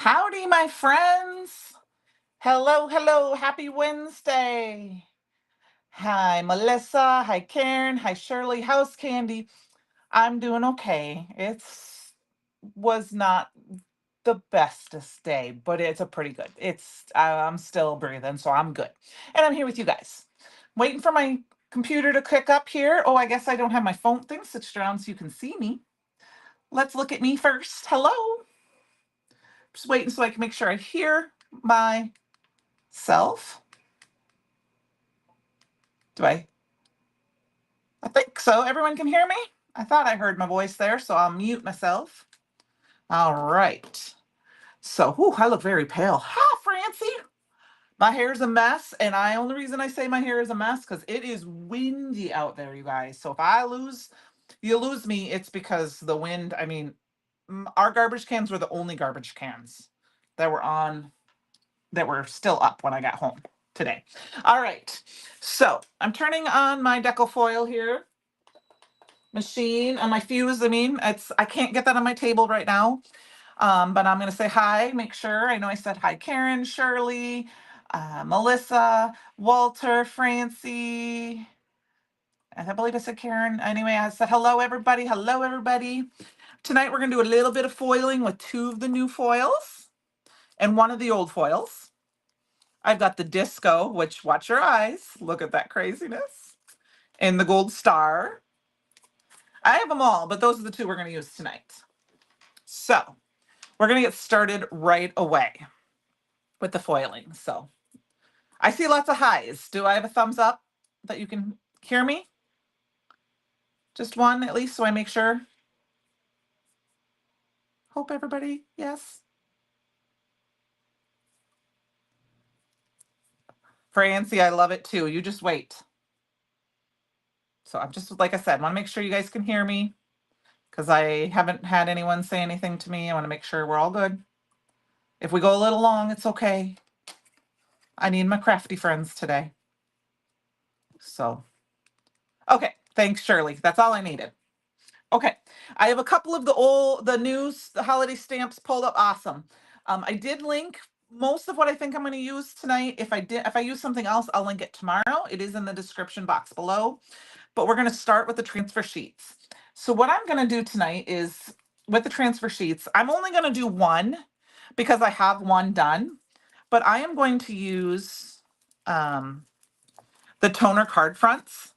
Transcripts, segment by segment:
Howdy, my friends. Hello, hello. Happy Wednesday. Hi, Melissa. Hi, Karen. Hi, Shirley. How's Candy? I'm doing okay. Was not the bestest day, but it's a pretty good. I'm still breathing, so I'm good. And I'm here with you guys. Waiting for my computer to click up here. Oh, I guess I don't have my phone thing switched around so you can see me. Let's look at me first. Hello. Just waiting so I can make sure I hear myself. Do I think so. Everyone can hear me? I thought I heard my voice there, so I'll mute myself. All right. So, I look very pale. Hi, Francie. My hair's a mess, and only reason I say my hair is a mess because it is windy out there, you guys. So if you lose me, it's because the wind. I mean, our garbage cans were the only garbage cans that were still up when I got home today. All right. So I'm turning on my deco foil here machine on my fuse. I can't get that on my table right now. But I'm going to say hi, make sure. I know I said hi, Karen, Shirley, Melissa, Walter, Francie. I believe I said Karen. Anyway, I said hello, everybody. Hello, everybody. Tonight we're going to do a little bit of foiling with two of the new foils and one of the old foils. I've got the disco, which, watch your eyes. Look at that craziness. And the gold star. I have them all, but those are the two we're going to use tonight. So we're going to get started right away with the foiling. So I see lots of highs. Do I have a thumbs up that you can hear me? Just one at least, so I make sure. Hope everybody, yes. Francie, I love it too. You just wait. So I'm just, like I said, want to make sure you guys can hear me because I haven't had anyone say anything to me. I want to make sure we're all good. If we go a little long, it's okay. I need my crafty friends today. So, okay. Thanks, Shirley. That's all I needed. Okay, I have a couple of the holiday stamps pulled up. Awesome. I did link most of what I think I'm going to use tonight. If I use something else, I'll link it tomorrow. It is in the description box below. But we're going to start with the transfer sheets. So what I'm going to do tonight is with the transfer sheets, I'm only going to do one because I have one done. But I am going to use the toner card fronts.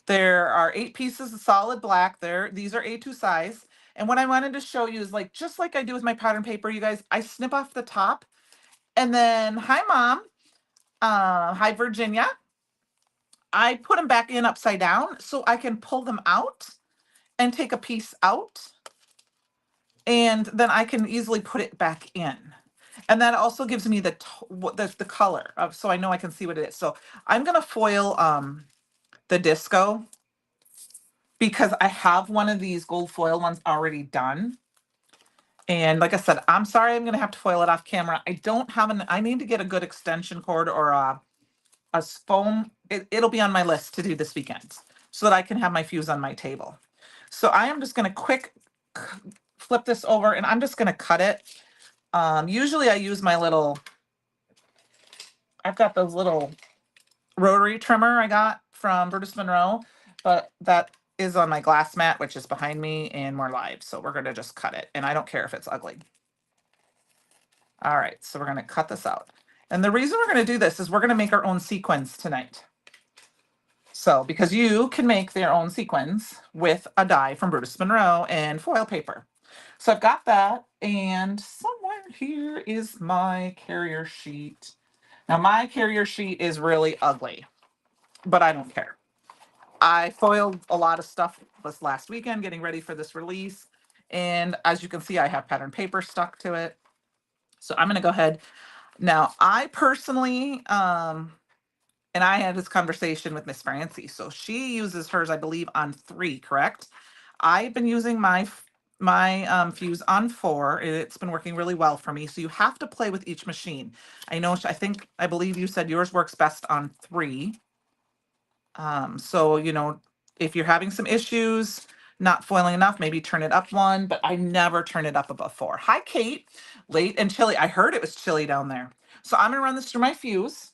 There are 8 pieces of solid black there. These are A2 size. And what I wanted to show you is just like I do with my pattern paper, you guys, I snip off the top and then, hi mom, hi Virginia. I put them back in upside down so I can pull them out and take a piece out. And then I can easily put it back in. And that also gives me the color of, so I know I can see what it is. So I'm going to foil the disco because I have one of these gold foil ones already done. And like I said, I'm sorry, I'm going to have to foil it off camera. I don't have I need to get a good extension cord or a foam. It'll be on my list to do this weekend so that I can have my fuse on my table. So I am just going to flip this over and I'm just going to cut it. Usually I use I've got those little rotary trimmer I got from Brutus Monroe, but that is on my glass mat, which is behind me and more live. So we're going to just cut it. And I don't care if it's ugly. All right. So we're going to cut this out. And the reason we're going to do this is we're going to make our own sequins tonight. So because you can make their own sequins with a die from Brutus Monroe and foil paper. So I've got that. And somewhere here is my carrier sheet. Now my carrier sheet is really ugly, but I don't care. I foiled a lot of stuff this last weekend getting ready for this release. And as you can see, I have pattern paper stuck to it. So I'm going to go ahead. Now, I personally, and I had this conversation with Miss Francie. So she uses hers, I believe, on 3, correct? I've been using my fuse on 4. It's been working really well for me. So you have to play with each machine. I believe you said yours works best on 3. So, if you're having some issues, not foiling enough, maybe turn it up one, but I never turn it up above 4. Hi, Kate. Late and chilly. I heard it was chilly down there. So I'm going to run this through my fuse.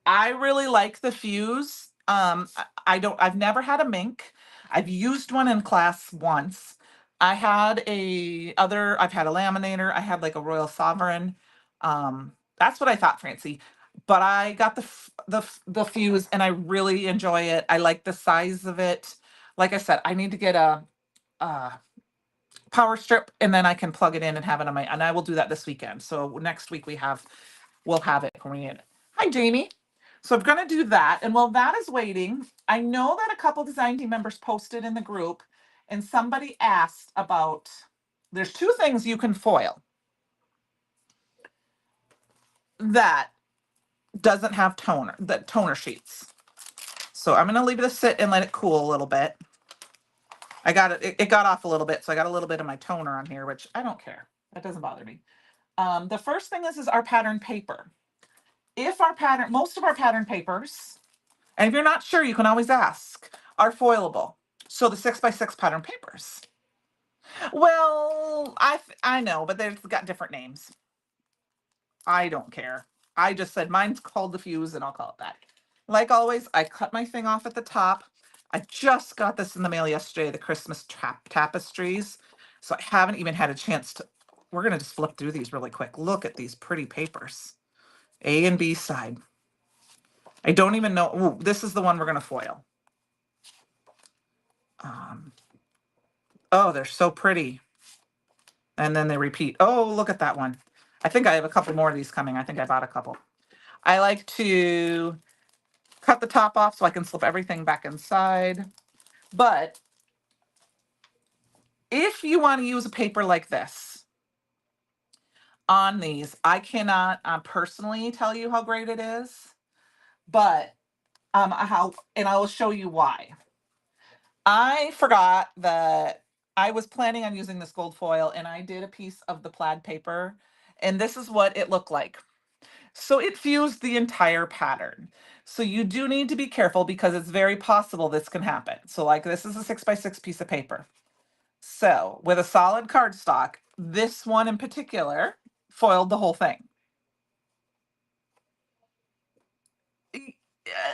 I really like the fuse. I've never had a mink. I've used one in class once. I've had a laminator. I had like a Royal Sovereign. That's what I thought, Francie. But I got the fuse and I really enjoy it. I like the size of it. Like I said, I need to get a power strip and then I can plug it in and have it on and I will do that this weekend. So next week we'll have it when we need it. Hi, Jamie. So I'm going to do that. And while that is waiting, I know that a couple design team members posted in the group and somebody asked about, there's 2 things you can foil that doesn't have toner sheets. So I'm going to leave this sit and let it cool a little bit. I got it got off a little bit, so I got a little bit of my toner on here, which I don't care. That doesn't bother me. The first thing is our pattern paper. Most of our pattern papers, and if you're not sure, you can always ask, are foilable. So the 6x6 pattern papers. Well, I know, but they've got different names. I don't care. I just said mine's called the fuse and I'll call it that. Like always, I cut my thing off at the top. I just got this in the mail yesterday, the Christmas tapestries. So I haven't even had a chance to, we're going to just flip through these really quick. Look at these pretty papers. A and B side. I don't even know. Ooh, this is the one we're going to foil. Oh, they're so pretty. And then they repeat. Oh, look at that one. I think I have a couple more of these coming. I think I bought a couple. I like to cut the top off so I can slip everything back inside. But if you want to use a paper like this on these, I cannot personally tell you how great it is, but and I will show you why. I forgot that I was planning on using this gold foil and I did a piece of the plaid paper and this is what it looked like. So it fused the entire pattern. So you do need to be careful because it's very possible this can happen. So like this is a 6x6 piece of paper. So with a solid cardstock, this one in particular foiled the whole thing.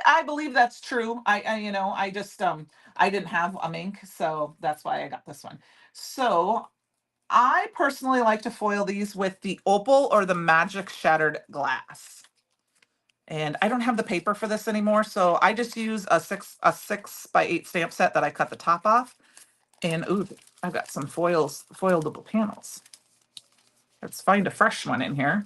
I believe that's true. I just I didn't have a mink, so that's why I got this one. So I personally like to foil these with the opal or the magic shattered glass. And I don't have the paper for this anymore, so I just use a 6x8 stamp set that I cut the top off. And ooh, I've got some foildable panels. Let's find a fresh one in here.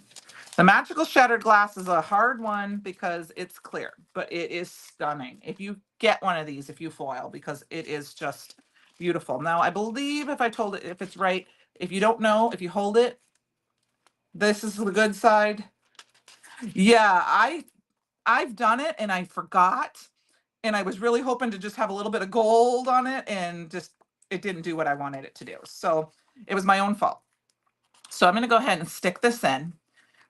The magical shattered glass is a hard one because it's clear, but it is stunning. If you get one of these, if you foil, because it is just beautiful. Now, I believe if it's right, if you don't know, if you hold it, this is the good side. Yeah, I've done it and I forgot. And I was really hoping to just have a little bit of gold on it and just, it didn't do what I wanted it to do. So it was my own fault. So I'm going to go ahead and stick this in.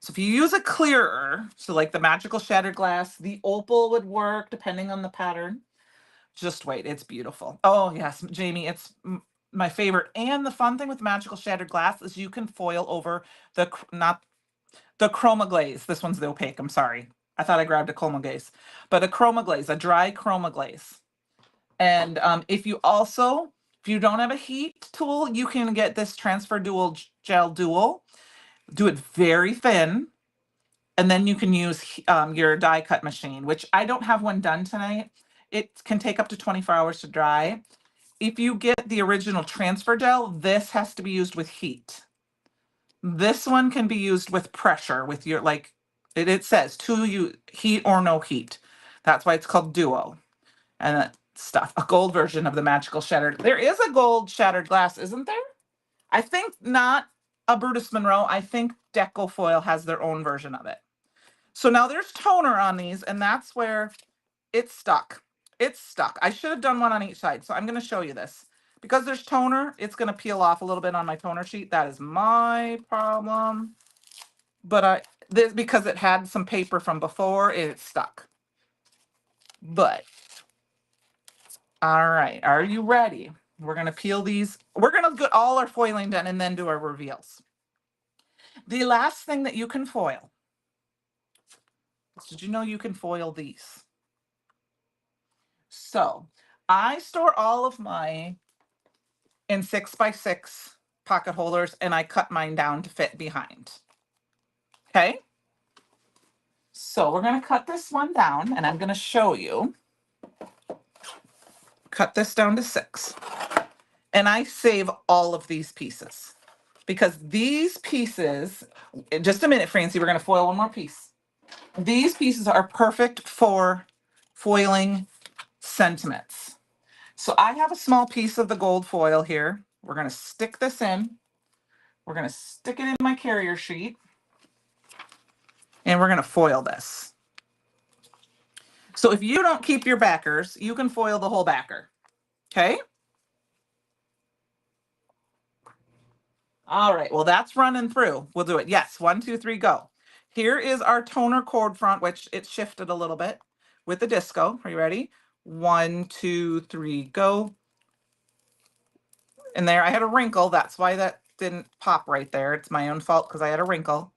So if you use a clearer, so like the magical shattered glass, the opal would work depending on the pattern. Just wait, it's beautiful. Oh yes, Jamie, it's my favorite. And the fun thing with magical shattered glass is you can foil over not the chroma glaze. This one's the opaque, I'm sorry. I thought I grabbed a chroma glaze, but a chroma glaze, a dry chroma glaze. And if you don't have a heat tool, you can get this transfer dual gel dual. Do it very thin. And then you can use your die cut machine, which I don't have one done tonight. It can take up to 24 hours to dry. If you get the original transfer gel, this has to be used with heat. This one can be used with pressure with your, like, it says heat or no heat. That's why it's called duo. And that stuff, a gold version of the magical shattered. There is a gold shattered glass, isn't there? I think not a Brutus Monroe. I think Deco Foil has their own version of it. So now there's toner on these, and that's where it's stuck. It's stuck. I should have done one on each side. So I'm going to show you this. Because there's toner, it's going to peel off a little bit on my toner sheet. That is my problem. But because it had some paper from before, it's stuck. But All right, are you ready? We're gonna peel these. We're gonna get all our foiling done and then do our reveals. The last thing that you can foil, did you know you can foil these? So I store all of mine in 6x6 pocket holders and I cut mine down to fit behind. Okay. So we're going to cut this one down and I'm going to show you. Cut this down to 6. And I save all of these pieces because these pieces, in just a minute, Francie, we're going to foil one more piece. These pieces are perfect for foiling sentiments. So I have a small piece of the gold foil here. We're going to stick this in. We're going to stick it in my carrier sheet. And we're going to foil this. So if you don't keep your backers, you can foil the whole backer. Okay? All right. Well, that's running through. We'll do it. Yes. 1, 2, 3, go. Here is our toner cord front, which it shifted a little bit with the disco. Are you ready? 1, 2, 3, go. And there I had a wrinkle. That's why that didn't pop right there. It's my own fault because I had a wrinkle.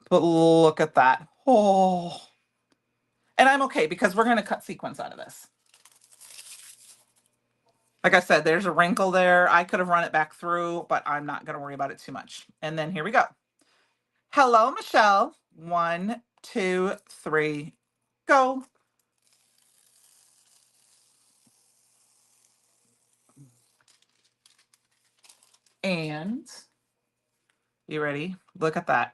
But look at that. Oh. And I'm okay because we're going to cut sequence out of this. Like I said, there's a wrinkle there. I could have run it back through, but I'm not going to worry about it too much. And then here we go. Hello, Michelle. 1, 2, 3, go. And you ready? Look at that.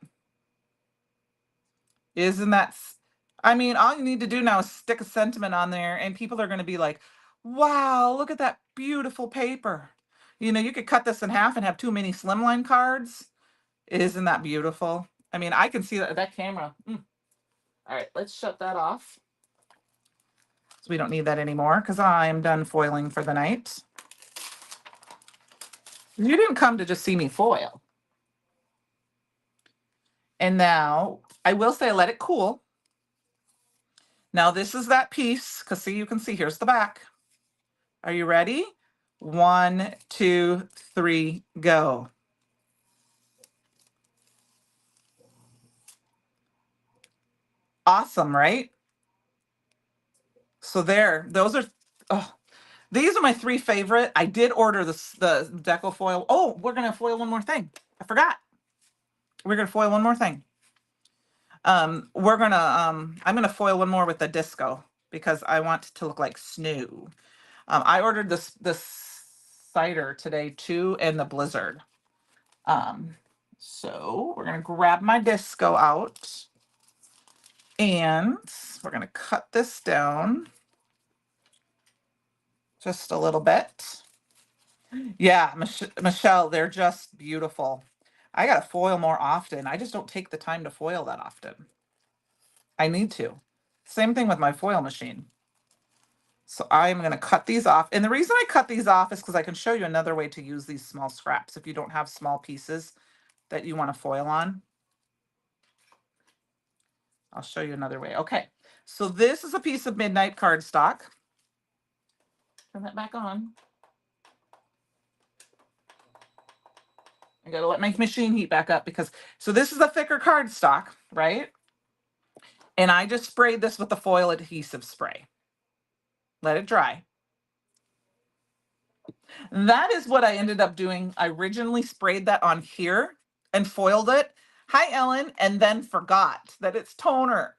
Isn't that, I mean, all you need to do now is stick a sentiment on there and people are going to be like, wow, look at that beautiful paper. You know, you could cut this in half and have 2 mini slimline cards. Isn't that beautiful? I mean, I can see that camera. All right, let's shut that off. So we don't need that anymore because I'm done foiling for the night. You didn't come to just see me foil. And now I will say let it cool. Now this is that piece because see, you can see here's the back. Are you ready? 1, 2, 3, go. Awesome, right? So there, those are, oh, these are my 3 favorite. I did order the deco foil. Oh, we're going to foil one more thing. I forgot. We're going to foil one more thing. I'm going to foil one more with the disco because I want it to look like snow. I ordered this cider today too, and the blizzard. So we're going to grab my disco out and we're going to cut this down just a little bit. Yeah, Michelle, they're just beautiful. I got to foil more often. I just don't take the time to foil that often. I need to. Same thing with my foil machine. So I'm going to cut these off. And the reason I cut these off is because I can show you another way to use these small scraps if you don't have small pieces that you want to foil on. I'll show you another way. Okay, so this is a piece of midnight cardstock. Turn that back on. I gotta let my machine heat back up because, so this is a thicker cardstock, right? And I just sprayed this with the foil adhesive spray. Let it dry. That is what I ended up doing. I originally sprayed that on here and foiled it. Hi, Ellen, and then forgot that it's toner.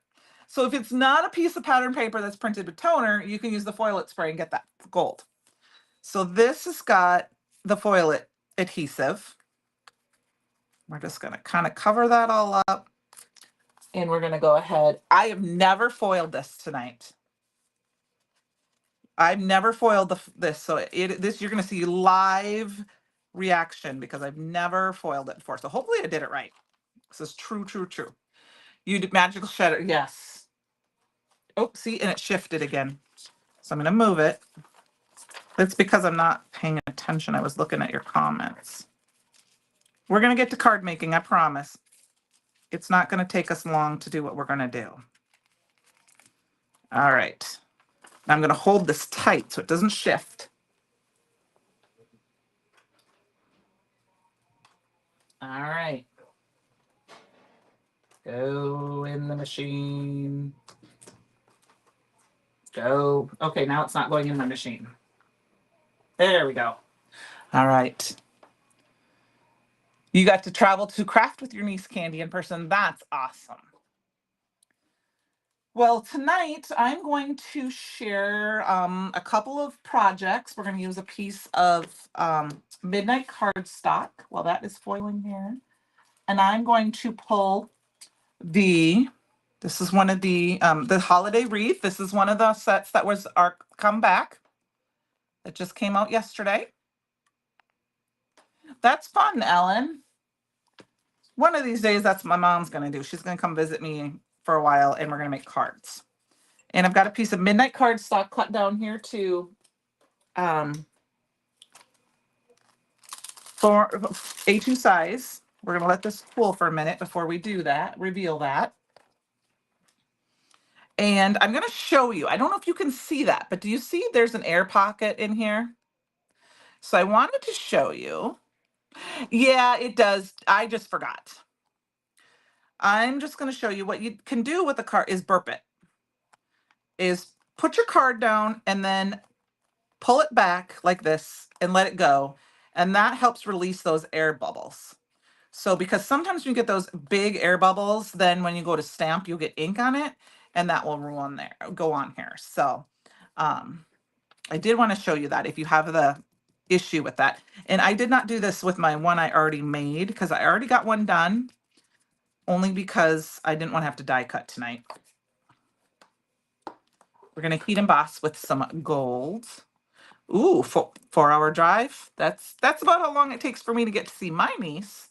So if it's not a piece of pattern paper that's printed with toner, you can use the foil it spray and get that gold. So this has got the foil it adhesive. We're just going to kind of cover that all up. And we're going to go ahead. I have never foiled this tonight. I've never foiled this. So this you're going to see live reaction because I've never foiled it before. So hopefully I did it right. This is true, true, true. You did magical shredder. Yes. Oh, see, and it shifted again. So I'm going to move it. It's because I'm not paying attention. I was looking at your comments. We're going to get to card making, I promise. It's not going to take us long to do what we're going to do. All right. I'm going to hold this tight so it doesn't shift. All right. Go in the machine. Go. Okay, now it's not going in my machine. There we go. All right. You got to travel to craft with your niece Candi in person. That's awesome. Well, tonight I'm going to share a couple of projects. We're going to use a piece of midnight cardstock while that is foiling here. And I'm going to pull this is one of the holiday wreath. This is one of the sets that was our comeback. It just came out yesterday. That's fun, Ellen. One of these days, that's what my mom's going to do. She's going to come visit me for a while, and we're going to make cards. And I've got a piece of midnight cardstock cut down here to for A2 size. We're going to let this cool for a minute before we do that, reveal that. And I'm going to show you. I don't know if you can see that, but do you see there's an air pocket in here? So I wanted to show you. Yeah, it does. I just forgot. I'm just going to show you what you can do with the card is burp it. Is put your card down and then pull it back like this and let it go. And that helps release those air bubbles. So because sometimes you get those big air bubbles, then when you go to stamp, you'll get ink on it and that will go on here. So I did want to show you that if you have the issue with that. And I did not do this with my one I already made because I already got one done only because I didn't want to have to die cut tonight. We're going to heat emboss with some gold. Ooh, 4-hour drive. That's about how long it takes for me to get to see my niece.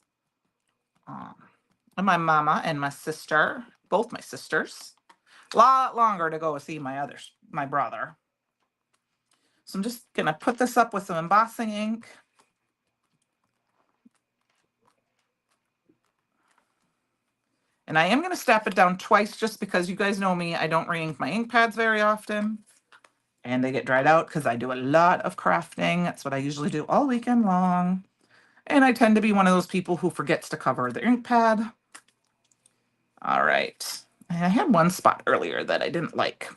And my mama and my sister, both my sisters. A lot longer to go see my brother. So I'm just going to put this up with some embossing ink. And I am going to step it down twice just because you guys know me. I don't re-ink my ink pads very often. And they get dried out because I do a lot of crafting. That's what I usually do all weekend long. And I tend to be one of those people who forgets to cover the ink pad. All right. And I had one spot earlier that I didn't like.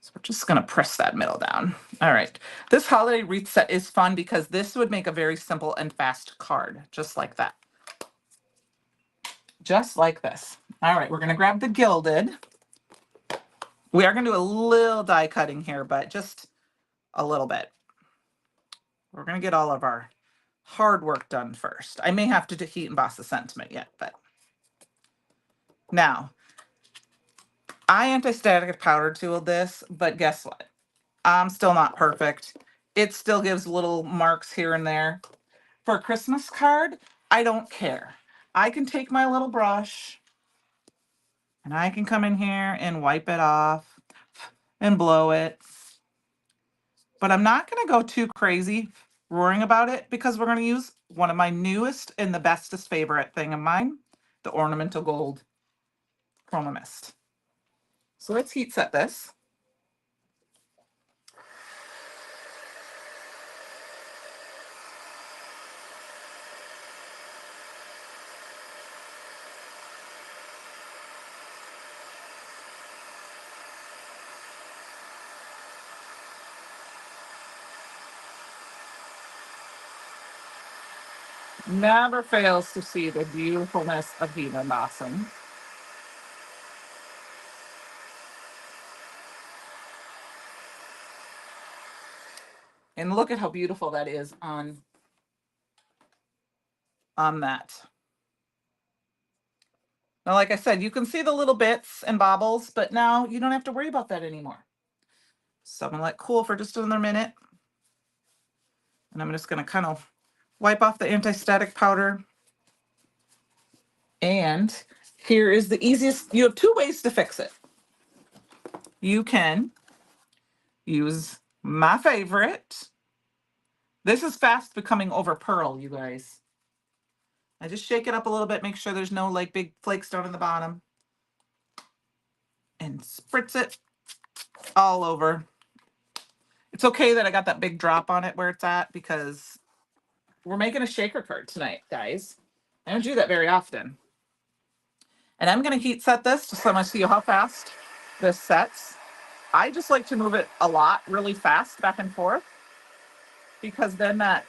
So we're just going to press that middle down. All right. This holiday wreath set is fun because this would make a very simple and fast card, just like that. Just like this. All right. We're going to grab the gilded. We are going to do a little die cutting here, but just a little bit. We're going to get all of our hard work done first. I may have to heat emboss the sentiment yet, but now I anti-static powder tooled this, but guess what? I'm still not perfect. It still gives little marks here and there. For a Christmas card, I don't care. I can take my little brush and I can come in here and wipe it off and blow it. But I'm not going to go too crazy roaring about it because we're going to use one of my newest and the bestest favorite thing of mine, the Ornamental Gold Chroma Mist. So let's heat set this. Never fails to see the beautifulness of heat embossing. And look at how beautiful that is on that. Now, like I said, you can see the little bits and bobbles, but now you don't have to worry about that anymore. So I'm gonna let cool for just another minute. And I'm just gonna kind of wipe off the anti-static powder. And here is the easiest, you have two ways to fix it. You can use my favorite. This is fast becoming over pearl, you guys. I just shake it up a little bit, make sure there's no like big flakes down in the bottom. And spritz it all over. It's okay that I got that big drop on it where it's at because we're making a shaker card tonight, guys. I don't do that very often. And I'm going to heat set this just so I'm going to see how fast this sets. I just like to move it a lot, really fast, back and forth, because then that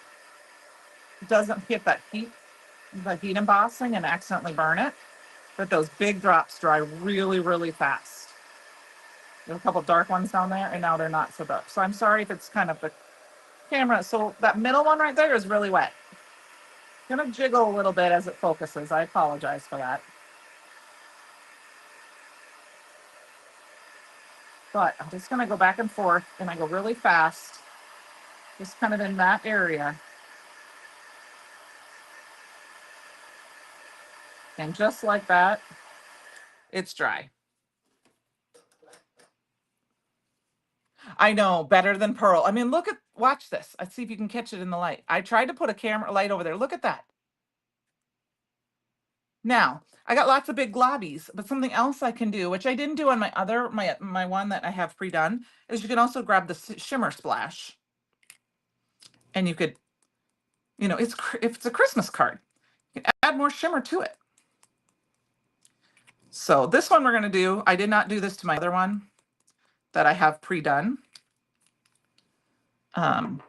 doesn't hit that heat, the heat embossing, and accidentally burn it. But those big drops dry really, really fast. There's a couple dark ones down there, and now they're not so dark. So I'm sorry if it's kind of the camera. So that middle one right there is really wet. It's gonna jiggle a little bit as it focuses. I apologize for that. But I'm just gonna go back and forth, and I go really fast, just kind of in that area. And just like that, it's dry. I know, better than pearl. I mean, watch this. Let's see if you can catch it in the light. I tried to put a camera light over there. Look at that. Now, I got lots of big globbies, but something else I can do, which I didn't do on my one that I have pre-done, is you can also grab the shimmer splash. And you could, if it's a Christmas card, you can add more shimmer to it. So this one we're going to do, I did not do this to my other one that I have pre-done. And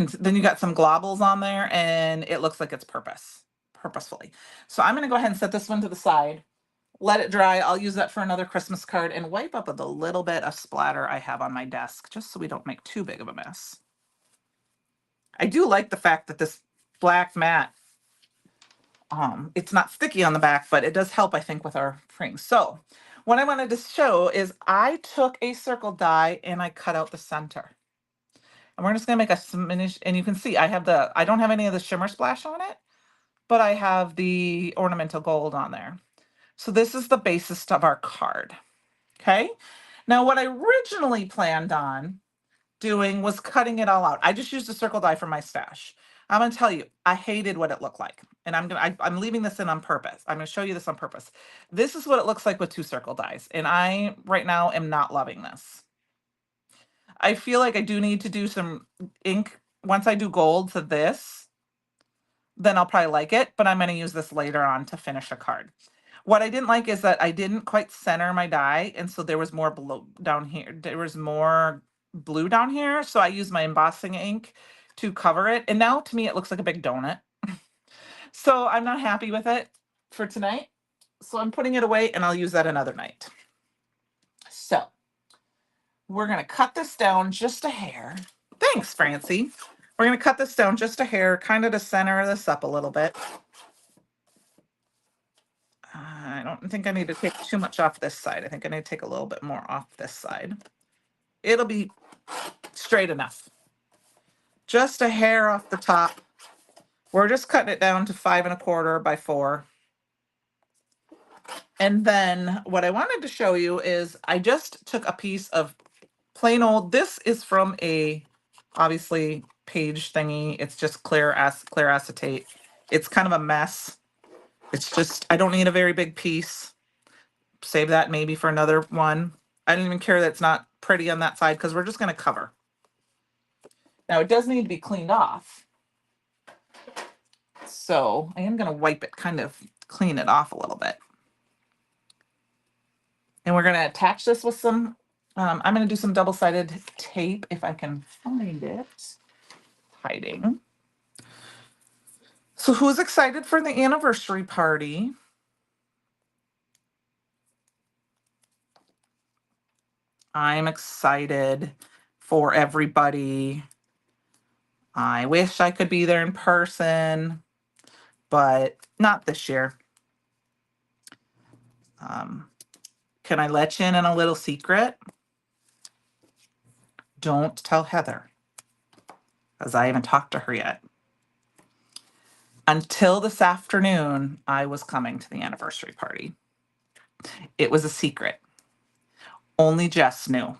then you got some globbles on there, and it looks like it's purposefully. So I'm going to go ahead and set this one to the side, let it dry. I'll use that for another Christmas card and wipe up with a little bit of splatter I have on my desk, just so we don't make too big of a mess. I do like the fact that this black matte, it's not sticky on the back, but it does help, I think, with our frame. So what I wanted to show is I took a circle die and I cut out the center. And we're just gonna make a finish, and you can see I don't have any of the shimmer splash on it, but I have the ornamental gold on there. So this is the basis of our card. Okay. Now what I originally planned on doing was cutting it all out. I just used a circle die from my stash. I'm gonna tell you, I hated what it looked like. And I'm leaving this in on purpose. I'm gonna show you this on purpose. This is what it looks like with 2 circle dies. And I right now am not loving this. I feel like I do need to do some ink. Once I do gold to this, then I'll probably like it, but I'm going to use this later on to finish a card. What I didn't like is that I didn't quite center my die, and so there was more blue down here. There was more blue down here, so I used my embossing ink to cover it, and now to me it looks like a big donut. So I'm not happy with it for tonight, so I'm putting it away, and I'll use that another night. So we're going to cut this down just a hair. Thanks, Francie. We're going to cut this down just a hair, kind of to center this up a little bit. I don't think I need to take too much off this side. I think I need to take a little bit more off this side. It'll be straight enough. Just a hair off the top. We're just cutting it down to 5 1/4 by 4. And then what I wanted to show you is I just took a piece of plain old, this is from obviously page thingy. It's just clear acetate. It's kind of a mess. It's just, I don't need a very big piece. Save that maybe for another one. I don't even care that it's not pretty on that side because we're just going to cover. Now it does need to be cleaned off. So I am going to wipe it, kind of clean it off a little bit. And we're going to attach this with some, I'm going to do some double-sided tape if I can find it. Hiding. So who's excited for the anniversary party? I'm excited for everybody. I wish I could be there in person, but not this year. Can I let you in on a little secret? Don't tell Heather, because I haven't talked to her yet. Until this afternoon, I was coming to the anniversary party. It was a secret. Only Jess knew.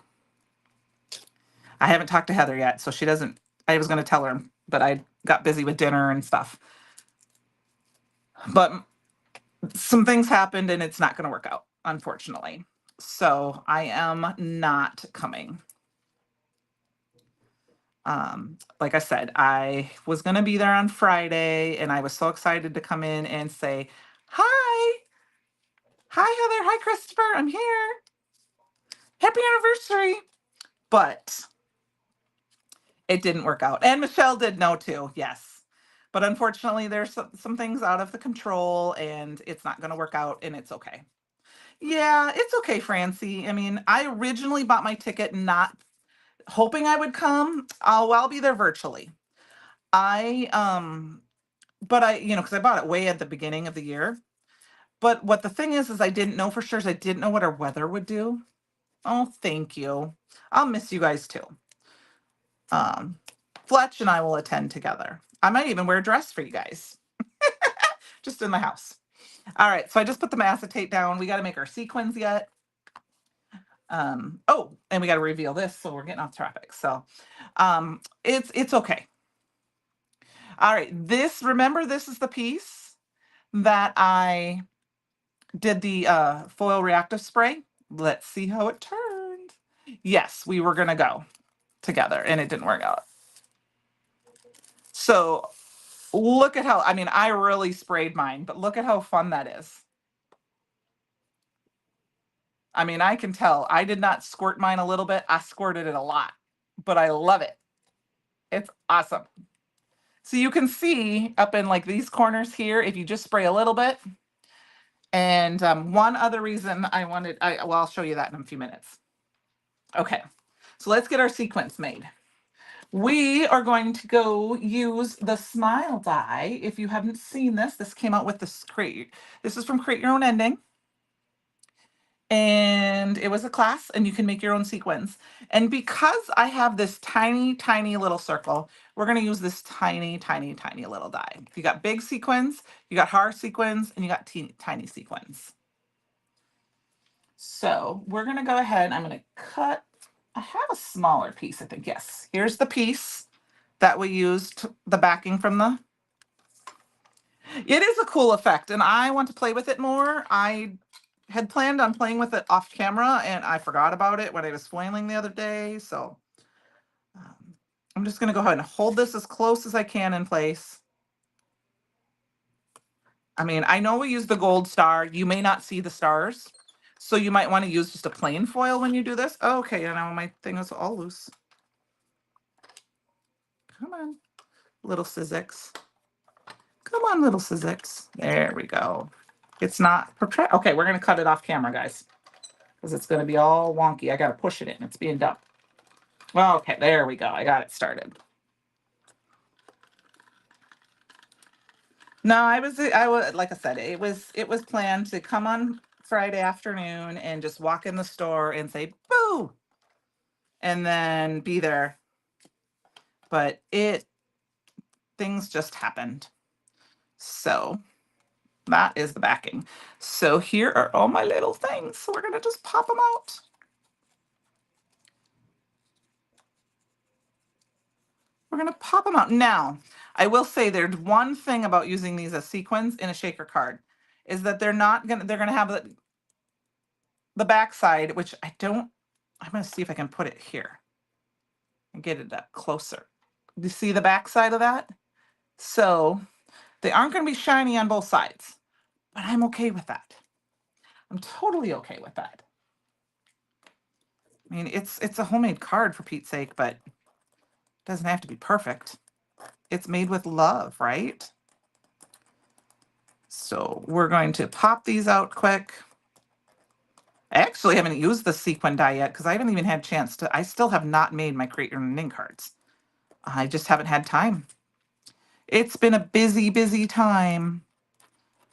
I haven't talked to Heather yet, so she doesn't. I was going to tell her, but I got busy with dinner and stuff. But some things happened, and it's not going to work out, unfortunately. So I am not coming. Like I said, I was going to be there on Friday and I was so excited to come in and say, hi, hi, Heather. Hi, Christopher. I'm here. Happy anniversary. But it didn't work out. And Michelle did know too. Yes. But unfortunately, there's some things out of the control and it's not going to work out and it's okay. Yeah, it's okay, Francie. I mean, I originally bought my ticket not hoping I would come. I'll be there virtually. I but because I bought it way at the beginning of the year. But what the thing is I didn't know for sure is I didn't know what our weather would do. Oh, thank you. I'll miss you guys too. Um, Fletch and I will attend together. I might even wear a dress for you guys, just in my house. All right, so I just put the acetate down. We got to make our sequins yet. Oh, and we got to reveal this, so we're getting off topic. So, it's okay. All right, remember this is the piece that I did the foil reactive spray. Let's see how it turned. Yes, we were gonna go together, and it didn't work out. So look at how, I mean, I really sprayed mine, but look at how fun that is. I mean, I can tell I did not squirt mine a little bit. I squirted it a lot, but I love it. It's awesome. So you can see up in like these corners here, if you just spray a little bit. And one other reason I'll show you that in a few minutes. Okay, so let's get our sequence made. We are going to go use the Smile die. If you haven't seen this came out with this Create. This is from Create Your Own Ending. And it was a class and you can make your own sequins. And because I have this tiny, tiny little circle, we're going to use this tiny, tiny, tiny little die. You got big sequins, you got hard sequins, and you got tiny sequins. So we're going to go ahead. I'm going to cut. I have a smaller piece, I think. Yes. Here's the piece that we used, the backing from the. It is a cool effect, and I want to play with it more. I had planned on playing with it off camera, and I forgot about it when I was foiling the other day. So I'm just going to go ahead and hold this as close as I can in place. I mean, I know we use the gold star. You may not see the stars, so you might want to use just a plain foil when you do this. Okay, now my thing is all loose. Come on, little Sizzix. Come on, little Sizzix. There we go. It's not prepared. Okay, we're going to cut it off camera, guys, because it's going to be all wonky. I got to push it in. It's being done. Well, okay, there we go. I got it started. No, I was like I said, it was planned to come on Friday afternoon and just walk in the store and say boo and then be there. But things just happened. So that is the backing. So here are all my little things. So we're going to just pop them out. We're going to pop them out. Now, I will say there's one thing about using these as sequins in a shaker card is that they're going to have the back side, which I'm going to see if I can put it here and get it up closer. Do you see the back side of that? So they aren't going to be shiny on both sides, but I'm okay with that. I'm totally okay with that. I mean, it's a homemade card for Pete's sake, but it doesn't have to be perfect. It's made with love, right? So we're going to pop these out quick. I actually haven't used the sequin die yet because I haven't even had a chance to. I still have not made my Create Your Own Ending cards. I just haven't had time. It's been a busy, busy time.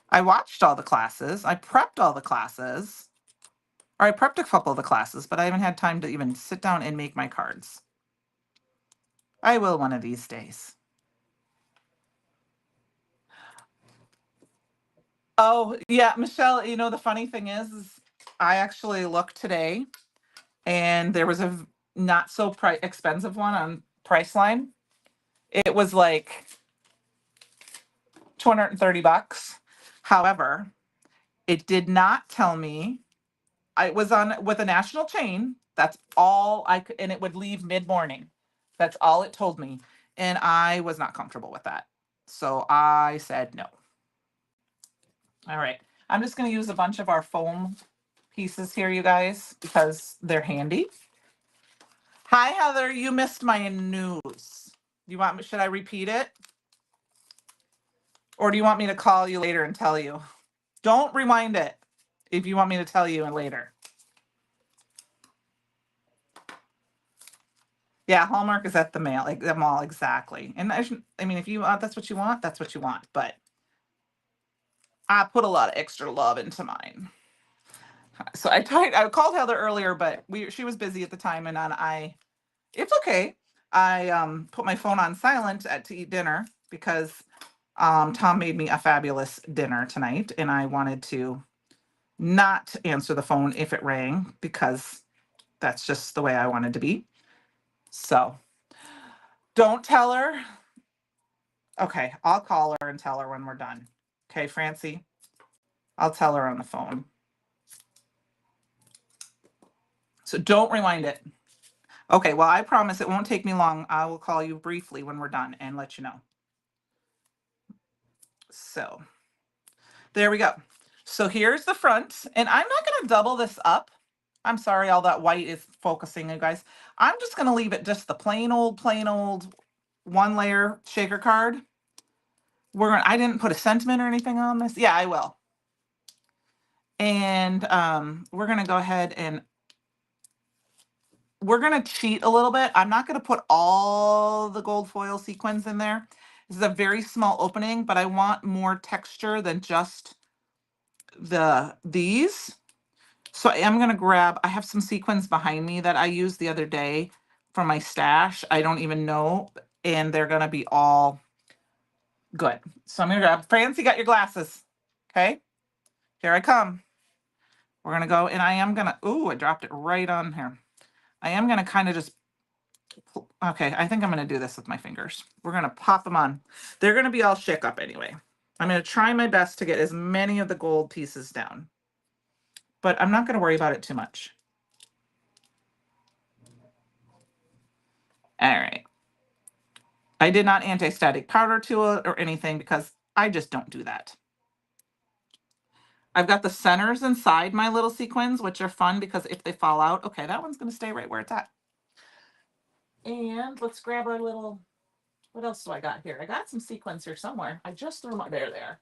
I watched all the classes. I prepped all the classes. Or I prepped a couple of the classes, but I haven't had time to even sit down and make my cards. I will one of these days. Oh, yeah, Michelle, the funny thing is I actually looked today and there was a not so expensive one on Priceline. It was like $230. However, it did not tell me I was on with a national chain. That's all I could, and it would leave mid-morning. That's all it told me. And I was not comfortable with that. So I said no. All right. I'm just going to use a bunch of our foam pieces here, you guys, because they're handy. Hi, Heather. You missed my news. You want me, should I repeat it? Or do you want me to call you later and tell you? Don't rewind it if you want me to tell you later. Yeah, Hallmark is at the mail, like the mall, exactly. And I mean, if you want, that's what you want, that's what you want. But I put a lot of extra love into mine. So I called Heather earlier, but she was busy at the time, and it's okay. I put my phone on silent to eat dinner because Tom made me a fabulous dinner tonight, and I wanted to not answer the phone if it rang because that's just the way I wanted to be. So don't tell her. Okay, I'll call her and tell her when we're done. Okay, Francie? I'll tell her on the phone. So don't rewind it. Okay, well, I promise it won't take me long. I will call you briefly when we're done and let you know. So there we go. So here's the front, and I'm not going to double this up. I'm sorry, all that white is focusing, you guys. I'm just going to leave it just the plain old one layer shaker card. I didn't put a sentiment or anything on this. Yeah, I will. And we're going to go ahead and we're going to cheat a little bit. I'm not going to put all the gold foil sequins in there. This is a very small opening, but I want more texture than just these. So I am going to grab, I have some sequins behind me that I used the other day for my stash. I don't even know. And they're going to be all good. So I'm going to grab, Francie, got your glasses. Okay. Here I come. We're going to go, and I am going to, ooh, I dropped it right on here. I am going to kind of just, okay, I think I'm going to do this with my fingers. We're going to pop them on. They're going to be all shook up anyway. I'm going to try my best to get as many of the gold pieces down, but I'm not going to worry about it too much. All right. I did not anti-static powder to it or anything because I just don't do that. I've got the centers inside my little sequins, which are fun because if they fall out, okay, that one's going to stay right where it's at. And let's grab our little, what else do I got here? I got some sequins here somewhere. I just threw them, there they are.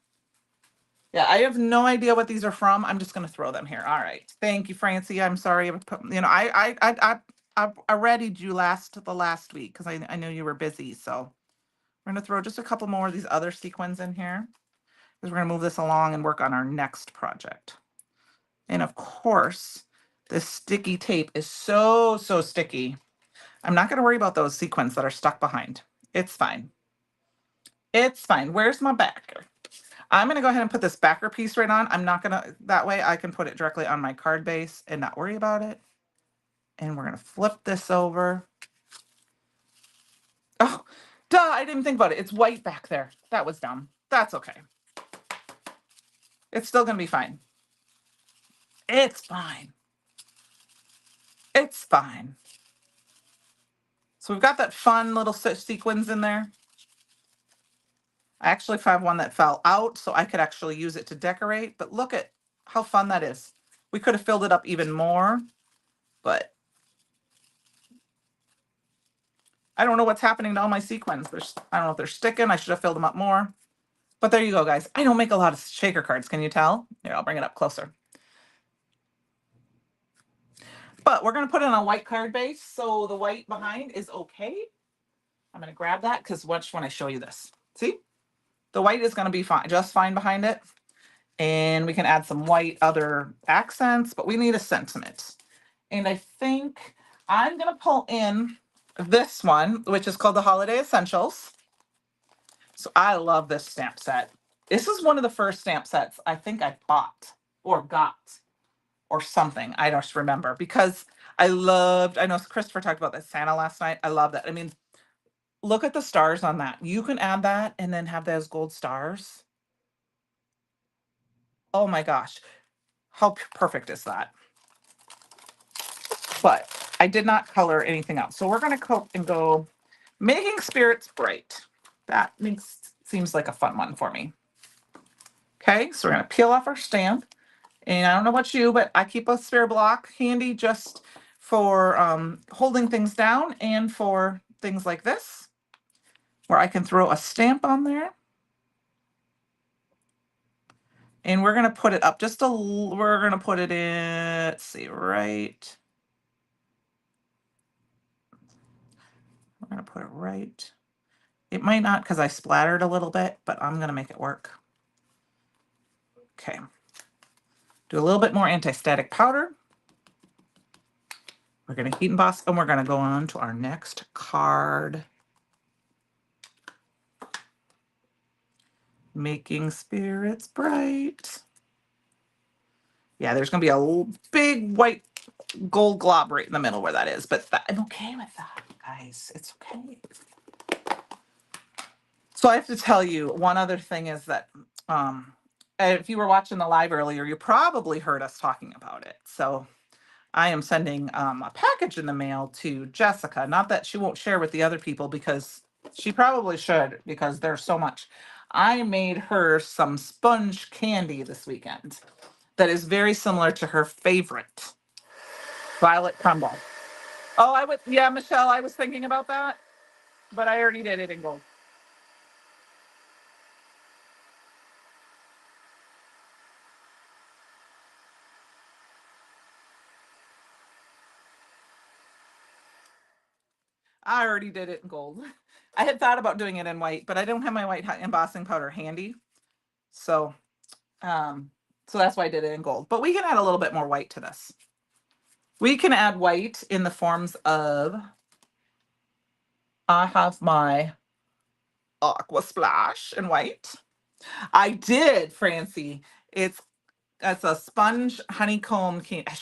Yeah, I have no idea what these are from. I'm just going to throw them here. All right. Thank you, Francie. I'm sorry. I readied you the last week because I knew you were busy. So we're going to throw just a couple more of these other sequins in here because we're going to move this along and work on our next project. And of course, this sticky tape is so sticky. I'm not going to worry about those sequins that are stuck behind. It's fine. It's fine. Where's my backer? I'm going to go ahead and put this backer piece right on. I'm not going to, that way I can put it directly on my card base and not worry about it. And we're going to flip this over. Oh, duh, I didn't think about it. It's white back there. That was dumb. That's okay. It's still going to be fine. It's fine. It's fine. So we've got that fun little sequins in there. I actually found one that fell out, so I could actually use it to decorate. But look at how fun that is. We could have filled it up even more, but I don't know what's happening to all my sequins. I don't know if they're sticking. I should have filled them up more. But there you go, guys. I don't make a lot of shaker cards. Can you tell? Here, I'll bring it up closer. But we're going to put it on a white card base, so the white behind is okay. I'm going to grab that because watch when I show you this. See? The white is going to be fine, just fine behind it. And we can add some white other accents, but we need a sentiment. And I think I'm going to pull in this one, which is called the Holiday Essentials. So I love this stamp set. This is one of the first stamp sets I think I bought or got or something. I don't remember because I know Christopher talked about that Santa last night. I love that. I mean, look at the stars on that. You can add that and then have those gold stars. Oh my gosh. How perfect is that? but I did not color anything else. So we're going to coat and go making spirits bright. That seems like a fun one for me. Okay, so we're going to peel off our stamp. And I don't know about you, but I keep a spare block handy just for holding things down and for things like this, where I can throw a stamp on there. And we're going to put it up just we're going to put it in, let's see, right. We're going to put it right. It might not because I splattered a little bit, but I'm going to make it work. Okay. Do a little bit more anti-static powder. We're going to heat emboss, and we're going to go on to our next card. Making spirits bright. Yeah, there's going to be a big white gold glob right in the middle where that is, but I'm okay with that, guys. It's okay. So I have to tell you, one other thing is that if you were watching the live earlier, you probably heard us talking about it. So I am sending a package in the mail to Jessica. Not that she won't share with the other people, because she probably should, because there's so much. I made her some sponge candy this weekend that is very similar to her favorite, Violet Crumble. Oh, yeah, Michelle, I was thinking about that, but I already did it in gold. I already did it in gold. I had thought about doing it in white, but I don't have my white embossing powder handy. So, so that's why I did it in gold. But we can add a little bit more white to this. We can add white in the forms of, I have my aqua splash in white. I did, Francie. It's a sponge honeycomb candy. I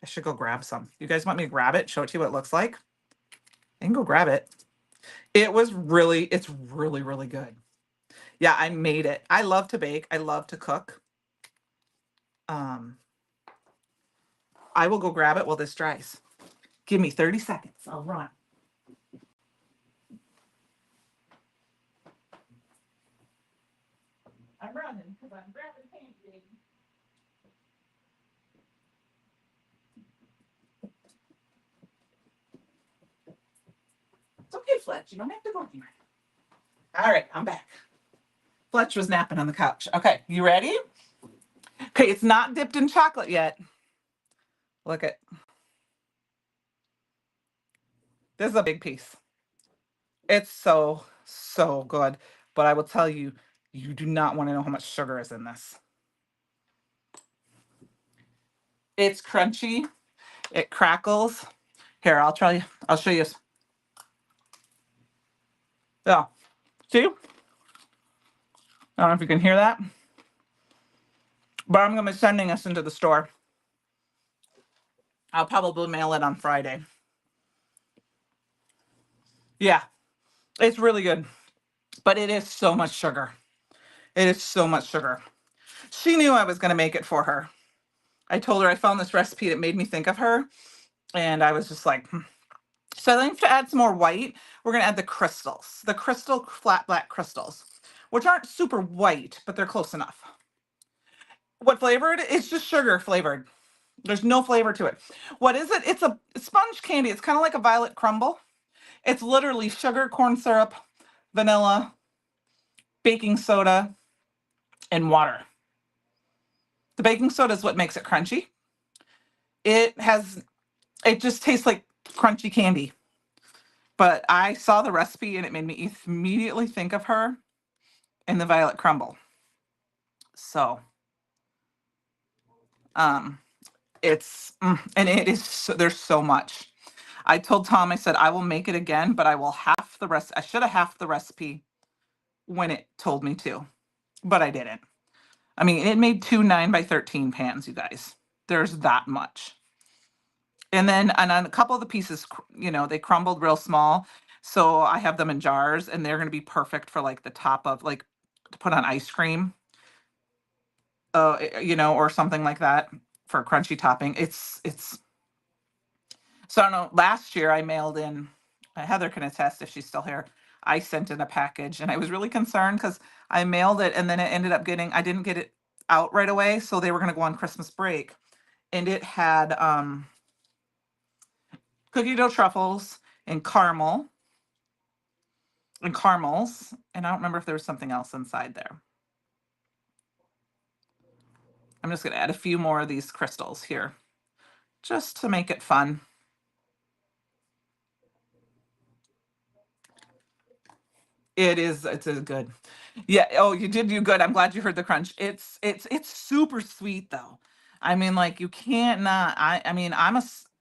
should go grab some. You guys want me to grab it? Show it to you what it looks like? I can go grab it. It's really, really good. Yeah, I made it. I love to bake. I love to cook. I will go grab it while this dries. Give me 30 seconds. I'll run. I'm running because I'm grabbing candy. It's okay, Fletch. You don't have to go anywhere. All right, I'm back. Fletch was napping on the couch. Okay, you ready? Okay, it's not dipped in chocolate yet. Look at this is a big piece. It's so, so good. But I will tell you, you do not want to know how much sugar is in this. It's crunchy. It crackles. Here, I'll try. I'll show you. Yeah. See? I don't know if you can hear that. But I'm going to be sending us into the store. I'll probably mail it on Friday. Yeah. It's really good. But it is so much sugar. It is so much sugar. She knew I was going to make it for her. I told her I found this recipe that made me think of her. And I was just like, So I think to add some more white, we're going to add the crystals. The crystal flat black crystals, which aren't super white, but they're close enough. What flavored? It's just sugar flavored. There's no flavor to it. What is it? It's a sponge candy. It's kind of like a violet crumble. It's literally sugar, corn syrup, vanilla, baking soda, and water. The baking soda is what makes it crunchy. It just tastes like crunchy candy. But I saw the recipe and it made me immediately think of her and the violet crumble. So, and it is, there's so much. I told Tom, I said, I will make it again, but I will half the rest. I should have half the recipe when it told me to, but I didn't. I mean, it made 2 9x13 pans, you guys. There's that much. And then on a couple of the pieces, they crumbled real small. So I have them in jars and they're going to be perfect for like the top of like to put on ice cream, or something like that for crunchy topping. It's So I don't know, last year I mailed in, Heather can attest if she's still here. I sent in a package and I was really concerned because I mailed it and then it ended up I didn't get it out right away. So they were going to go on Christmas break and it had cookie dough truffles and caramels. And I don't remember if there was something else inside there. I'm just going to add a few more of these crystals here just to make it fun. It's a good. Yeah. Oh, you did do good. I'm glad you heard the crunch. It's super sweet though. I mean, like you can't not. I mean,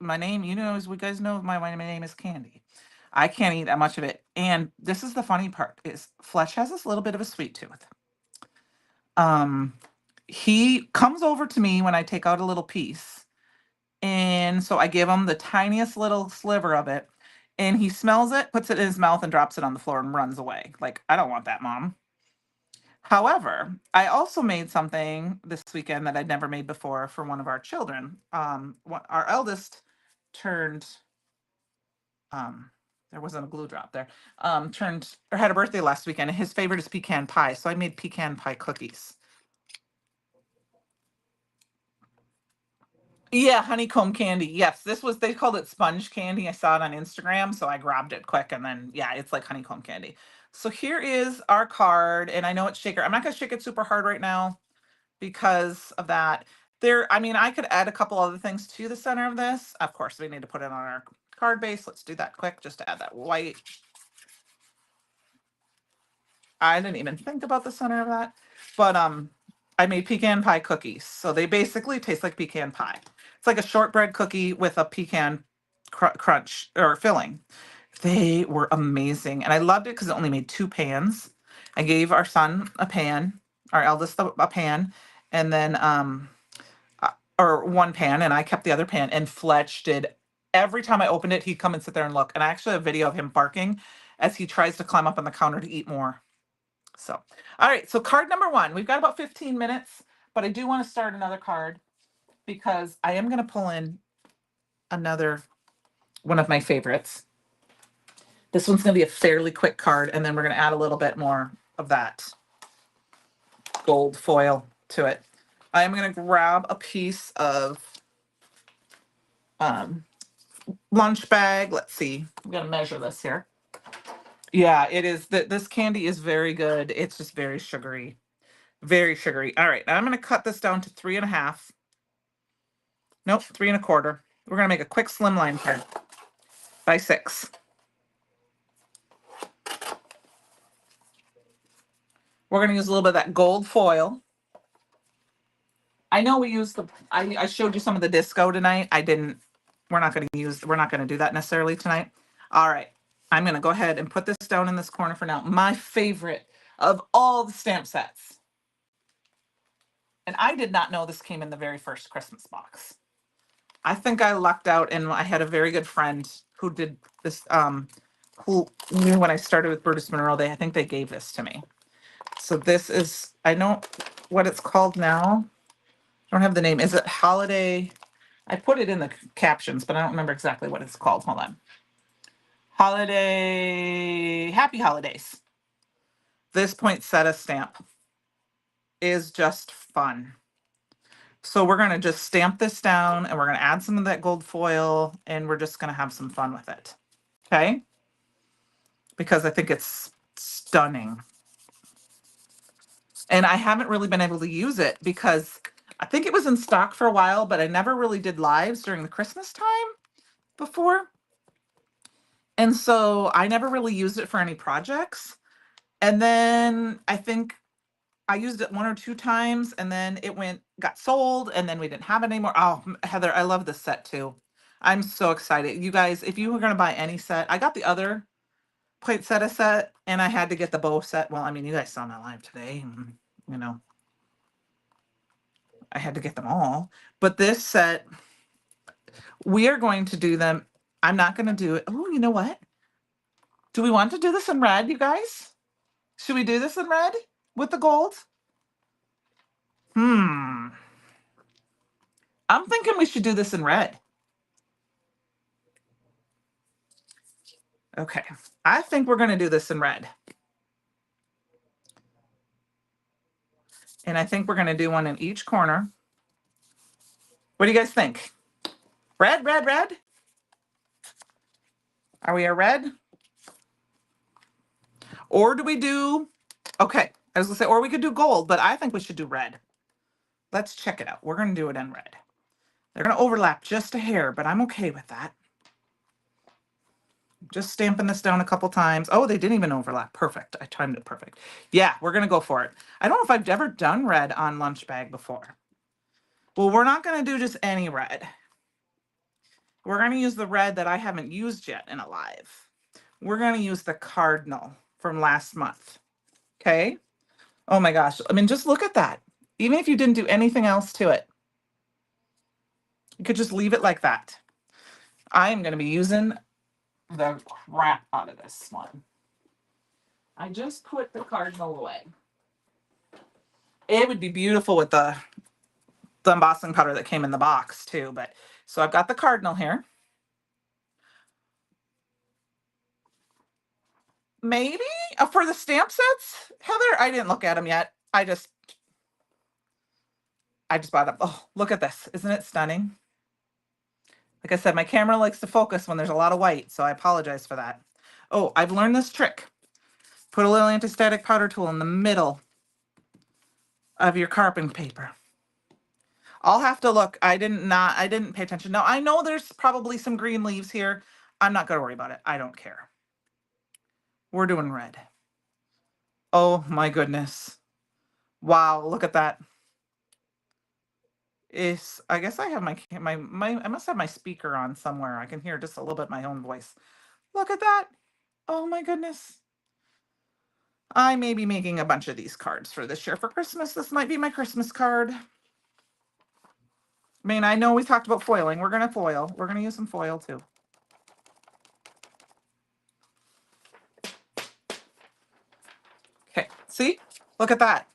my name. You know, as we guys know, my name is Candy. I can't eat that much of it. And this is the funny part: is Fletch has this little bit of a sweet tooth. Um, he comes over to me when I take out a little piece, and so I give him the tiniest little sliver of it, and he smells it, puts it in his mouth, and drops it on the floor and runs away. Like I don't want that, Mom. However, I also made something this weekend that I'd never made before for one of our children. Our eldest turned, um, there wasn't a glue drop there, turned or had a birthday last weekend, and his favorite is pecan pie. So I made pecan pie cookies. Yeah, honeycomb candy. Yes, they called it sponge candy. I saw it on Instagram, so I grabbed it quick and then yeah, it's like honeycomb candy. So here is our card, and I know it's shaker. I'm not gonna shake it super hard right now because of that. I mean, I could add a couple other things to the center of this. Of course, we need to put it on our card base. Let's do that quick just to add that white. I didn't even think about the center of that. But I made pecan pie cookies. So they basically taste like pecan pie. It's like a shortbread cookie with a pecan crunch or filling. They were amazing. And I loved it because it only made 2 pans. I gave our son a pan, our eldest a pan, and then uh, or 1 pan, and I kept the other pan. And Fletch did every time I opened it, he'd come and sit there and look. And I actually have a video of him barking as he tries to climb up on the counter to eat more. So, all right. So card number 1, we've got about 15 minutes, but I do want to start another card because I am going to pull in another one of my favorites. This one's going to be a fairly quick card, and then we're going to add a little bit more of that gold foil to it. I'm going to grab a piece of um, lunch bag. Let's see. I'm going to measure this here. Yeah, it is. This candy is very good. It's just very sugary. Very sugary. All right. Now I'm going to cut this down to 3.5. Nope, 3 1/4. We're going to make a quick slimline here by 6. We're going to use a little bit of that gold foil. I know we used I showed you some of the disco tonight. We're not going to do that necessarily tonight. All right. I'm going to go ahead and put this down in this corner for now. My favorite of all the stamp sets. And I did not know this came in the very first Christmas box. I think I lucked out, and I had a very good friend who did this, who knew when I started with Brutus Monroe, I think they gave this to me. So this is, I know what it's called now. I don't have the name. Is it Holiday? I put it in the captions, but I don't remember exactly what it's called. Hold on. Happy Holidays. This poinsettia stamp is just fun. So we're going to just stamp this down, and we're going to add some of that gold foil, and we're just going to have some fun with it. Okay? Because I think it's stunning. And I haven't really been able to use it because I think it was in stock for a while, but I never really did lives during the Christmas time before. And so I never really used it for any projects. And then I think I used it 1 or 2 times, and then got sold, and then we didn't have it anymore. Oh, Heather, I love this set too. I'm so excited. You guys, if you were going to buy any set, I got the other poinsettia set, and I had to get the bow set. Well, I mean, you guys saw my live today, and, you know, I had to get them all. But this set, we are going to do them. I'm not going to do it. Oh, you know what? Do we want to do this in red, you guys? Should we do this in red with the gold? I'm thinking we should do this in red. Okay, I think we're gonna do this in red. And I think we're gonna do one in each corner. What do you guys think? Red, red, red? Are we a red? Or do we do, okay, I was gonna say, or we could do gold, but I think we should do red. Let's check it out. We're gonna do it in red. They're gonna overlap just a hair, but I'm okay with that. Just stamping this down a couple times. Oh, they didn't even overlap. Perfect. I timed it perfect. Yeah, we're gonna go for it. I don't know if I've ever done red on lunch bag before. Well, we're not gonna do just any red. We're gonna use the red that I haven't used yet in a live. We're gonna use the cardinal from last month. Okay. Oh my gosh. I mean, just look at that. Even if you didn't do anything else to it, you could just leave it like that. I am gonna be using the crap out of this one. I just put the cardinal away. It would be beautiful with the embossing powder that came in the box too. But so I've got the cardinal here. Maybe for the stamp sets, Heather, I didn't look at them yet. I just bought them. Oh, look at this. Isn't it stunning? Like I said, my camera likes to focus when there's a lot of white, so I apologize for that. Oh, I've learned this trick. Put a little anti-static powder tool in the middle of your carving paper. I'll have to look. I didn't pay attention. Now, I know there's probably some green leaves here. I'm not going to worry about it. I don't care. We're doing red. Oh my goodness. Wow, look at that. I guess I have I must have my speaker on somewhere. I can hear just a little bit my own voice. Look at that. Oh my goodness. I may be making a bunch of these cards for this year for Christmas. This might be my Christmas card. I mean, I know we talked about foiling. We're going to foil. We're going to use some foil too. Okay, see? Look at that.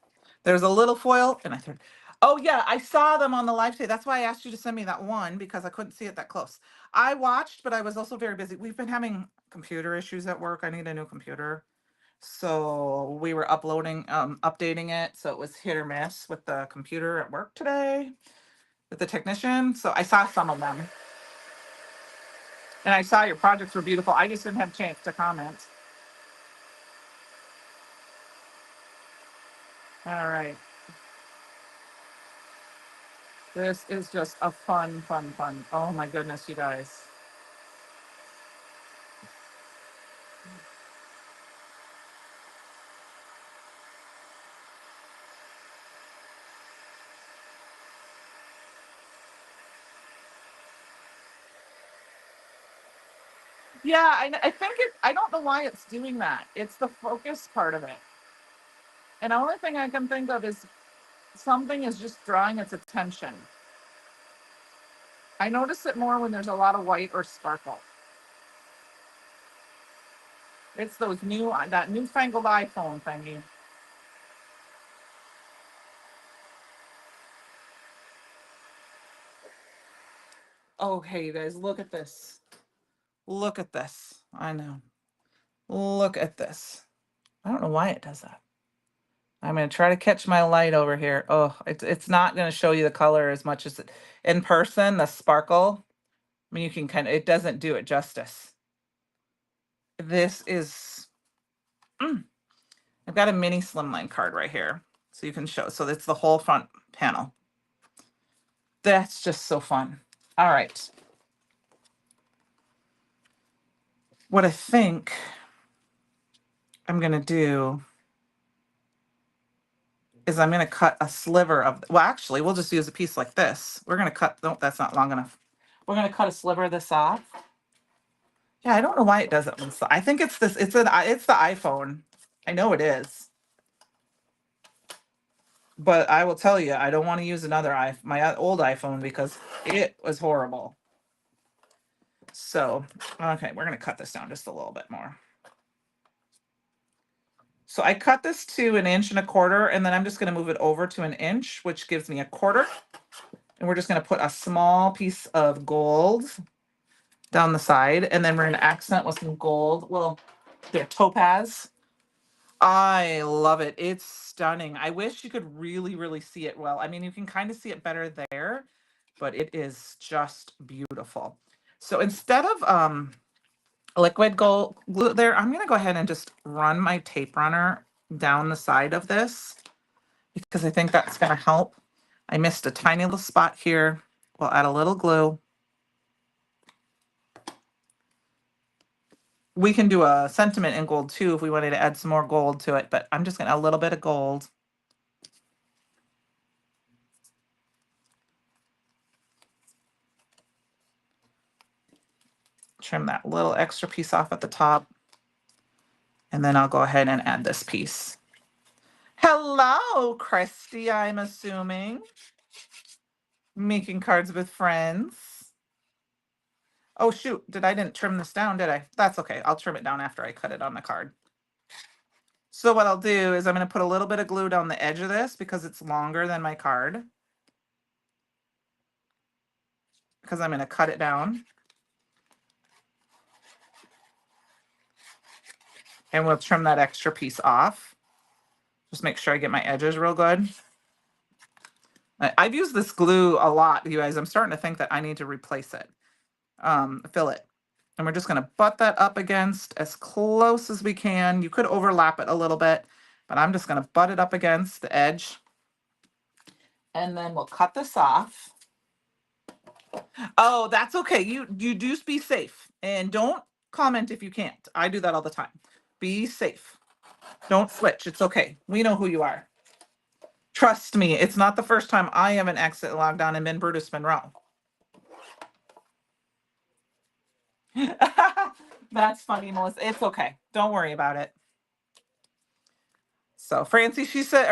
There's a little foil and I threw. Oh yeah, I saw them on the live today. That's why I asked you to send me that one because I couldn't see it that close. I watched, but I was also very busy. We've been having computer issues at work. I need a new computer. So we were updating it. So it was hit or miss with the computer at work today with the technician. So I saw some of them. And I saw your projects were beautiful. I just didn't have a chance to comment. All right. This is just a fun, fun, fun. Oh my goodness, you guys. Yeah, I think I don't know why it's doing that. It's the focus part of it. And the only thing I can think of is something is just drawing its attention. I notice it more when there's a lot of white or sparkle. It's that newfangled iPhone thingy. Okay, you guys, look at this. Look at this. I know. Look at this. I don't know why it does that. I'm going to try to catch my light over here. Oh, it's not going to show you the color as much as in person, the sparkle. I mean, you can it doesn't do it justice. This is, I've got a mini slimline card right here. So you can show, so it's the whole front panel. That's just so fun. All right. What I think I'm going to do is I'm going to cut a sliver of, well, actually, we'll just use a piece like this. We're going to cut, no, that's not long enough. We're going to cut a sliver of this off. Yeah, I don't know why it does it. I think it's this, it's the iPhone. I know it is. But I will tell you, I don't want to use my old iPhone because it was horrible. So, okay, we're going to cut this down just a little bit more. So I cut this to 1.25 inches, and then I'm just going to move it over to 1 inch, which gives me 1/4. And we're just going to put a small piece of gold down the side, and then we're going to accent with some gold. Well, they're topaz. I love it. It's stunning. I wish you could really, really see it well. I mean, you can kind of see it better there, but it is just beautiful. So instead of liquid gold glue there, I'm going to go ahead and just run my tape runner down the side of this because I think that's going to help. I missed a tiny little spot here. We'll add a little glue. We can do a sentiment in gold too if we wanted to add some more gold to it, but I'm just going to add a little bit of gold. Trim that little extra piece off at the top. And then I'll go ahead and add this piece. Hello, Christy, I'm assuming. Making cards with friends. Oh, shoot. I didn't trim this down, did I? That's okay. I'll trim it down after I cut it on the card. So what I'll do is I'm going to put a little bit of glue down the edge of this because it's longer than my card. Because I'm going to cut it down. And we'll trim that extra piece off. Just make sure I get my edges real good. I've used this glue a lot, you guys. I'm starting to think that I need to replace it. Fill it. And we're just going to butt that up against as close as we can. You could overlap it a little bit, but I'm just going to butt it up against the edge. And then we'll cut this off. Oh, that's okay. You do be safe. And don't comment if you can't. I do that all the time. Be safe. Don't switch. It's okay. We know who you are. Trust me, it's not the first time I have an exit lockdown and been Brutus Monroe. That's funny, Melissa. It's okay. Don't worry about it. So Francie, she said,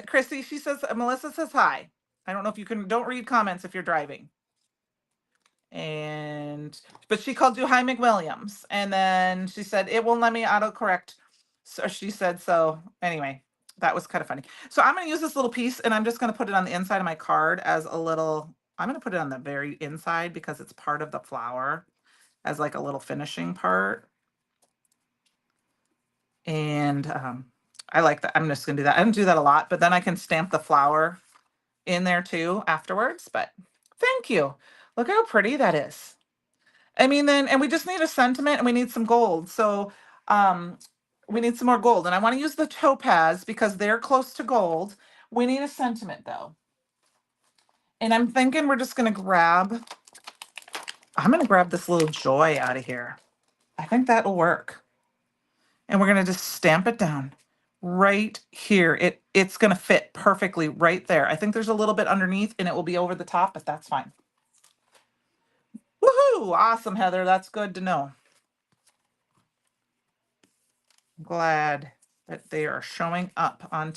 Chrissy, she says, Melissa says hi. I don't know if you can, don't read comments if you're driving. But she called you Hi McWilliams. And then she said, it won't let me autocorrect. So she said, so anyway, that was kind of funny. So I'm going to use this little piece and I'm just going to put it on the inside of my card as a little, I'm going to put it on the very inside because it's part of the flower as like a little finishing part. And I like that. I'm just going to do that. I don't do that a lot, but then I can stamp the flower in there too afterwards. But thank you. Look how pretty that is. I mean, and we just need a sentiment and we need some gold. So we need some more gold. And I want to use the topaz because they're close to gold. We need a sentiment though. And I'm thinking we're just going to I'm going to grab this little joy out of here. I think that'll work. And we're going to just stamp it down right here. It's going to fit perfectly right there. I think there's a little bit underneath and it will be over the top, but that's fine. Woohoo! Awesome, Heather. That's good to know. I'm glad that they are showing up on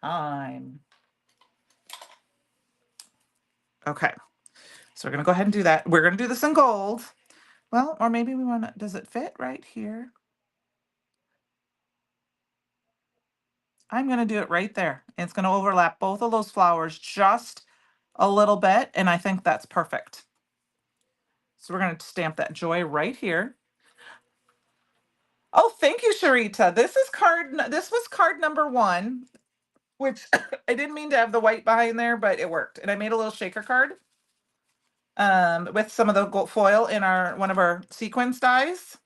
time. Okay. So we're going to go ahead and do that. We're going to do this in gold. Well, or maybe we want to, does it fit right here? I'm going to do it right there. It's going to overlap both of those flowers just a little bit, and I think that's perfect. So we're going to stamp that joy right here. Oh, thank you, Sharita. This was card number 1, which I didn't mean to have the white behind there, but it worked. And I made a little shaker card with some of the gold foil in one of our sequence dies.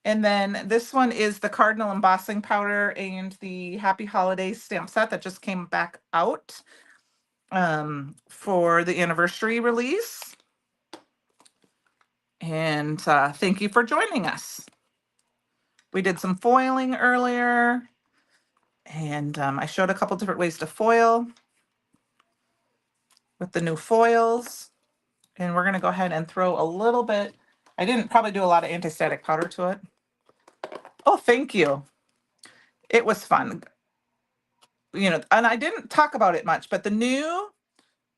And then this one is the Cardinal embossing powder and the Happy Holidays stamp set that just came back out for the anniversary release. And thank you for joining us. We did some foiling earlier, and I showed a couple different ways to foil with the new foils. And we're going to go ahead and throw a little bit. I didn't probably do a lot of anti-static powder to it. Oh, thank you. It was fun. You know, and I didn't talk about it much, but the new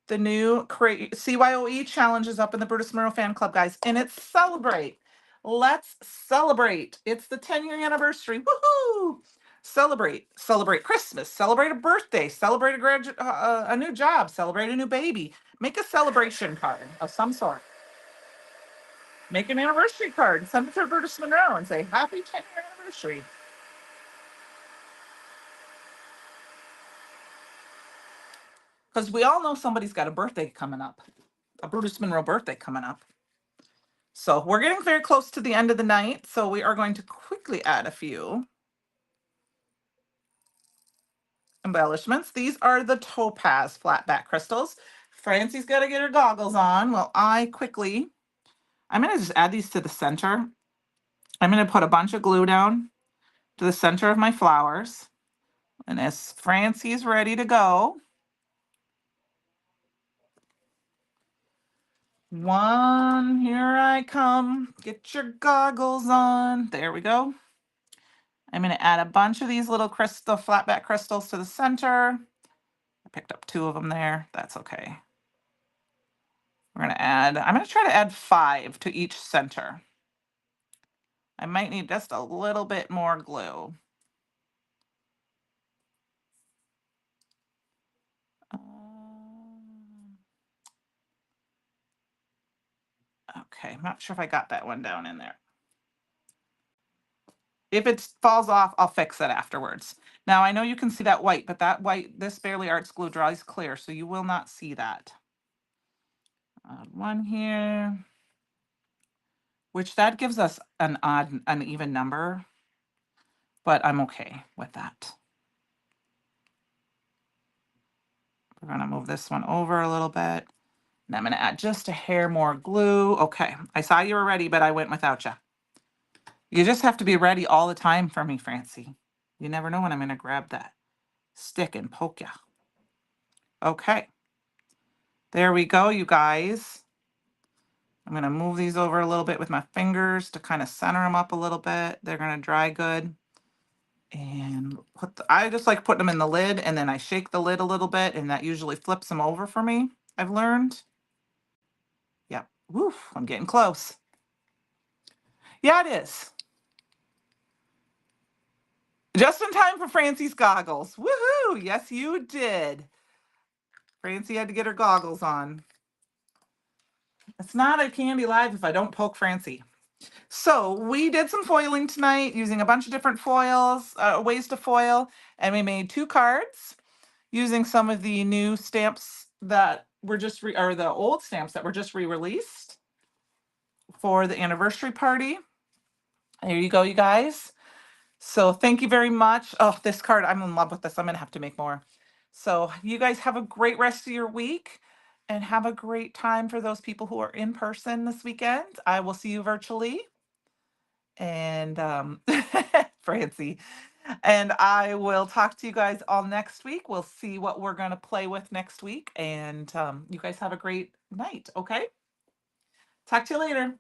CYOE challenge is up in the Brutus Monroe fan club, guys, and it's celebrate. Let's celebrate. It's the 10-year anniversary. Woohoo! Celebrate Christmas, celebrate a birthday, celebrate a new job, celebrate a new baby. Make a celebration card of some sort. Make an anniversary card. Send it to Brutus Monroe and say, Happy 10-year anniversary. Because we all know somebody's got a birthday coming up, a Brutus Monroe birthday coming up. So we're getting very close to the end of the night. So we are going to quickly add a few embellishments. These are the topaz flat back crystals. Francie's got to get her goggles on. Well, I'm going to just add these to the center. I'm going to put a bunch of glue down to the center of my flowers. And as Francie's ready to go, one, here I come. Get your goggles on. There we go. I'm going to add a bunch of these little crystal flat back crystals to the center. I picked up 2 of them there. That's okay. I'm going to try to add 5 to each center. I might need just a little bit more glue. Okay, I'm not sure if I got that one down in there. If it falls off, I'll fix it afterwards. Now, I know you can see that white, but that white, this Barely Arts glue dries clear, so you will not see that. One here, which that gives us an even number, but I'm okay with that. We're going to move this one over a little bit. And I'm going to add just a hair more glue. Okay, I saw you were ready, but I went without you. You just have to be ready all the time for me, Francie. You never know when I'm going to grab that stick and poke you. Okay. There we go, you guys. I'm going to move these over a little bit with my fingers to kind of center them up a little bit. They're going to dry good. And I just like putting them in the lid, and then I shake the lid a little bit, and that usually flips them over for me, I've learned. Yep. Woof, I'm getting close. Yeah, it is. Just in time for Francie's goggles. Woohoo! Yes, you did. Francie had to get her goggles on. It's not a Candi Live if I don't poke Francie. So we did some foiling tonight using a bunch of different foils, ways to foil, and we made 2 cards using some of the new stamps that were just or the old stamps that were just re-released for the anniversary party. There you go, you guys. So thank you very much. Oh, this card, I'm in love with this. I'm going to have to make more. So you guys have a great rest of your week and have a great time for those people who are in person this weekend. I will see you virtually. And Francie. And I will talk to you guys all next week. We'll see what we're going to play with next week. And you guys have a great night. Okay. Talk to you later.